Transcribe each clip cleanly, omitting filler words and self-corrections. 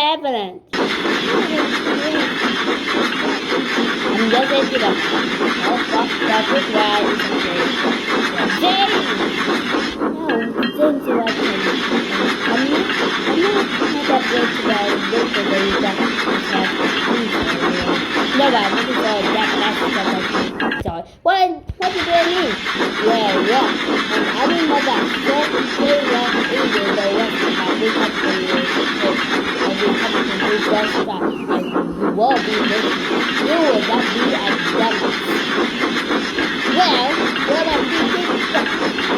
happened? I'm just into the traffic light. James! No, James is like I'm not that good to the no, but I'm looking for that last sorry. What do you mean? Yeah. I remember that. They were eating the rest of my week up to you. I will come to do that stuff. And you will be listening. You will not be at them. Well, what I'm thinking,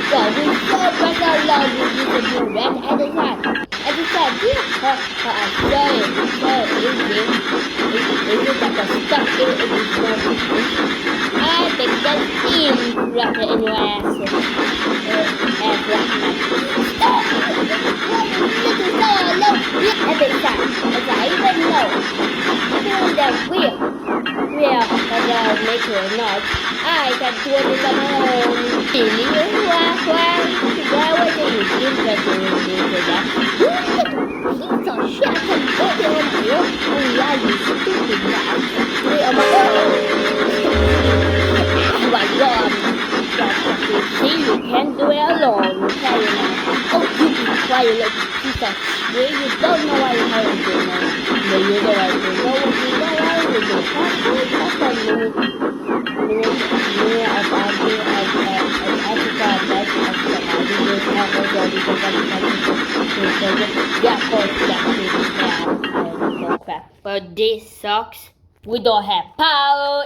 well, we so much along with you to do that at the time. At the time, this for a story, so easy. It's just like a stuck in this moment. I think that team wrapped in your ass. Stop! Little so alone. Every time, as I even know that we're make or not, I can do it on my own. Why would you interested in doing that? Piece of shit, I can do it on my own. Oh yeah, you stupid man. Do it on my own. Oh my god. See, you can't do it alone. Okay, oh, you be quiet, little piece of shit. You don't know what you're doing now. No, you don't want to know what you don't want to do. That's a minute of arguing but this sucks. We don't have power.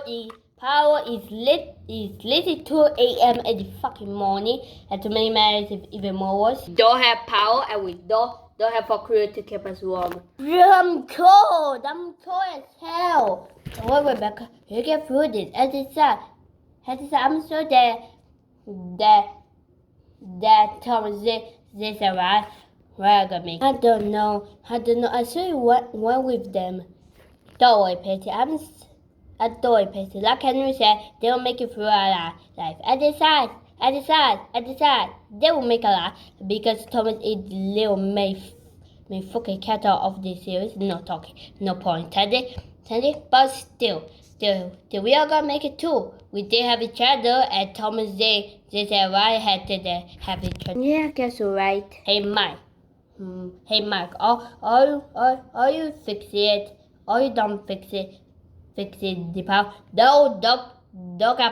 Power is lit 2 a.m. in the fucking morning, and to many matters even more worse. We don't have power, and we don't have a crew to keep us warm. I'm cold as hell. Well, Rebecca, you get through this. As I said, I'm sure that Thomas this arrived. Where I got me? I don't know. I saw you went with them. Don't worry, Patty. I don't worry, Patty. Like Henry said, they will make it through our life. I decide. They will make a life because Thomas is the little may fucking cat out of this series. No talking. No point. Teddy. But still, we are gonna make it too. We did have each other, and Thomas they said I had to have each other. Yeah, I guess you're right. Hey Mike, are you fix it? Are you done fix it the power? No, dog, I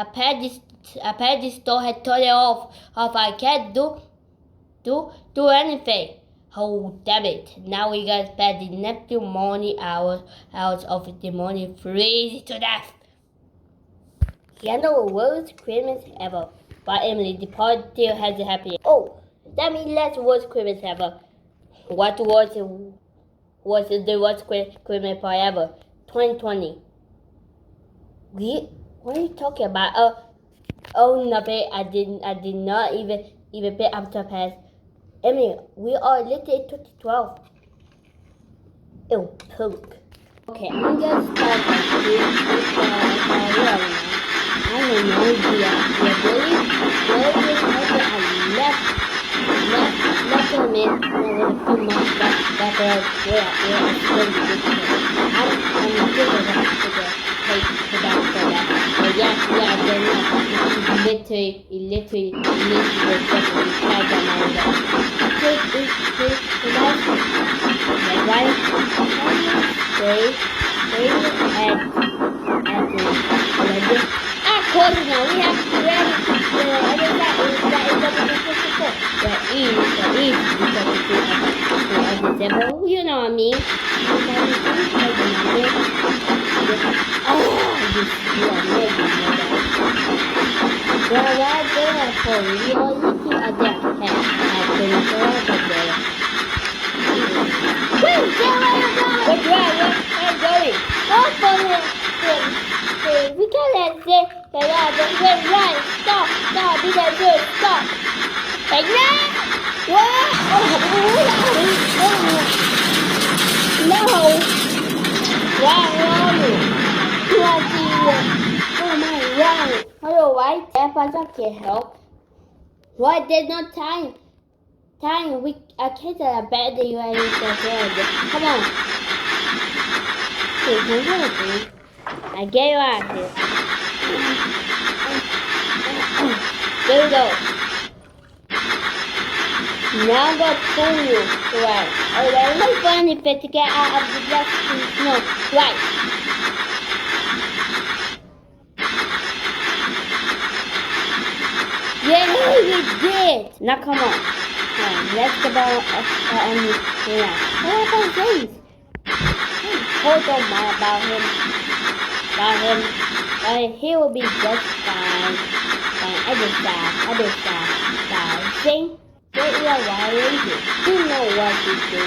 pad this store had turned it off. I can't do anything. Oh, damn it. Now we got spend the next few morning hours of the morning freezing to death. The worst Christmas ever. But Emily, the party still has a happy. Oh, that means that's the worst Christmas ever. What was the worst Christmas party ever? 2020. What are you talking about? Oh, nothing. I did not even pay up to pass. Emily, we are literally 2012. Ew, poop. Okay, I'm gonna start I have no idea. I left him in a few months back where I spent this year. I'm still going to have to pay for that. But yeah, they're not. Literally definitely tag on my own. Of course, now we have to ready the other side that is the E because you know what I mean. We can't let this run. Stop, be that good, stop. Like that? What? No. Wrong. Oh my God. Hello, right? If I can't help. Why there's no time Time, I can't tell a bad day you are in the world. Come on. I get you out here. There we go. Now I'm gonna pull you. Right. Alright, let's find it to get out of the black snow. Right. Yeah, we did. Now come on. Let's go back on the yeah. What about James? Hold on about him. He will be just fine. Other side. Sing. They are wild. You know what to do.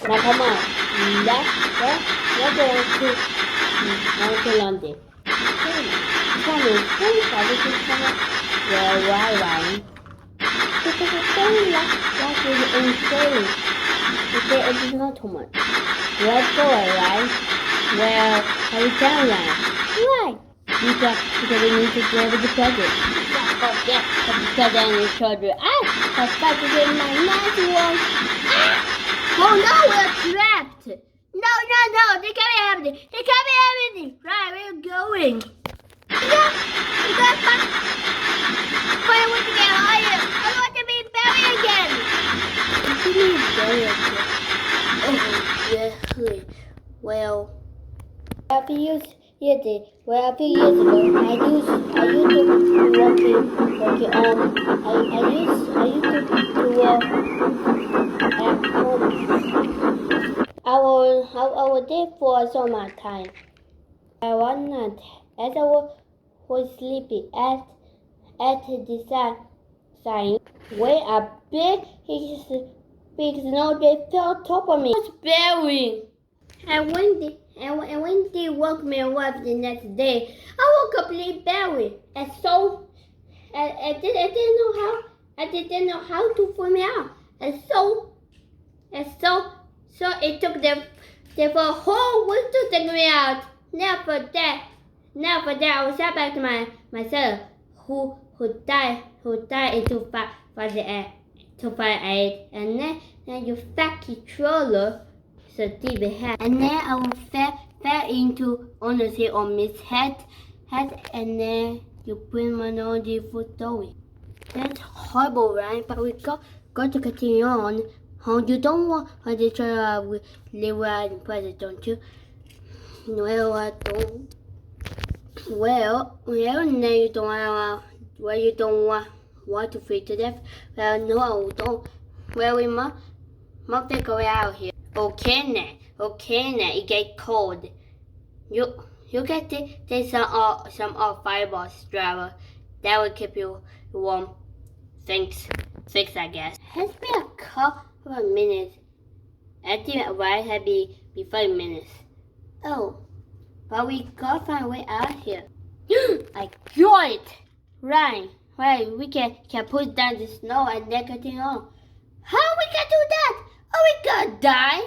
Now come on. We're going to London. Come on. Well, why? Because it's very like insane. Okay, it is not too much. Let's go, right? Well, how we down right? Right. Because we need to deliver the present. Oh, yeah, because I need to show you. I started in my nice one. Oh, no, we're trapped. No. They can't be happening. Right, we're going. Yeah, we got fun. But I want to get higher. I want to be buried again. Well, a few years ago, I used to work at home. I was there for some time. One night, as I was sleeping at the side, where a big snowball fell on top of me. I was buried. And when they woke me up the next day, I was completely buried. And so I didn't know how to pull me out. And so it took them for a whole week to take me out. Now for that, I was sent back to my son who died into fire aid, and then you fat controller. So deep head, and then I will fell into honestly on Miss head, and then you bring my nose for doing. That's horrible, right? But we got to continue on. You don't want to try to live in present, don't you? Well, I don't. Well, now you don't want to freeze to death. Well, no, I don't. Well, we must figure it out here. Okay now, it get cold. You get take some fireballs, driver. That will keep you warm. Thanks, I guess. Has been a couple of minutes. I think right had be 5 minutes. Oh, but we gotta find a way out here. I got it. Right, we can push down the snow and then continue on. How we can do that? Are we gonna die?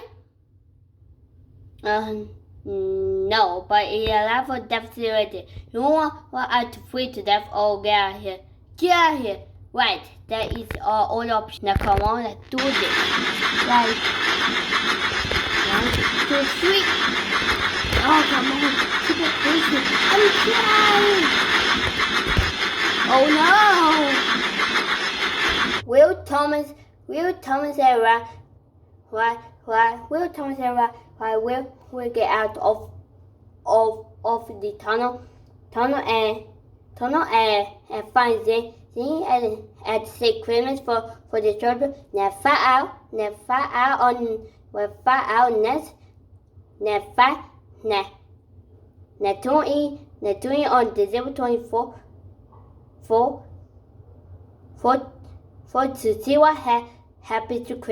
No, but it's a lot for death situation. You want us to freeze to death or get out of here? Get out of here. Right, that is all options. Now come on, let's do this. Right. 1, 2, 3. Oh, come on. Keep it pushing. I'm trying. Oh no. Will Thomas Era. Why we'll get out of the tunnel and find the at say Christmas for the children. Now far out next. Now tune on December 24 for to see what happens to Christmas.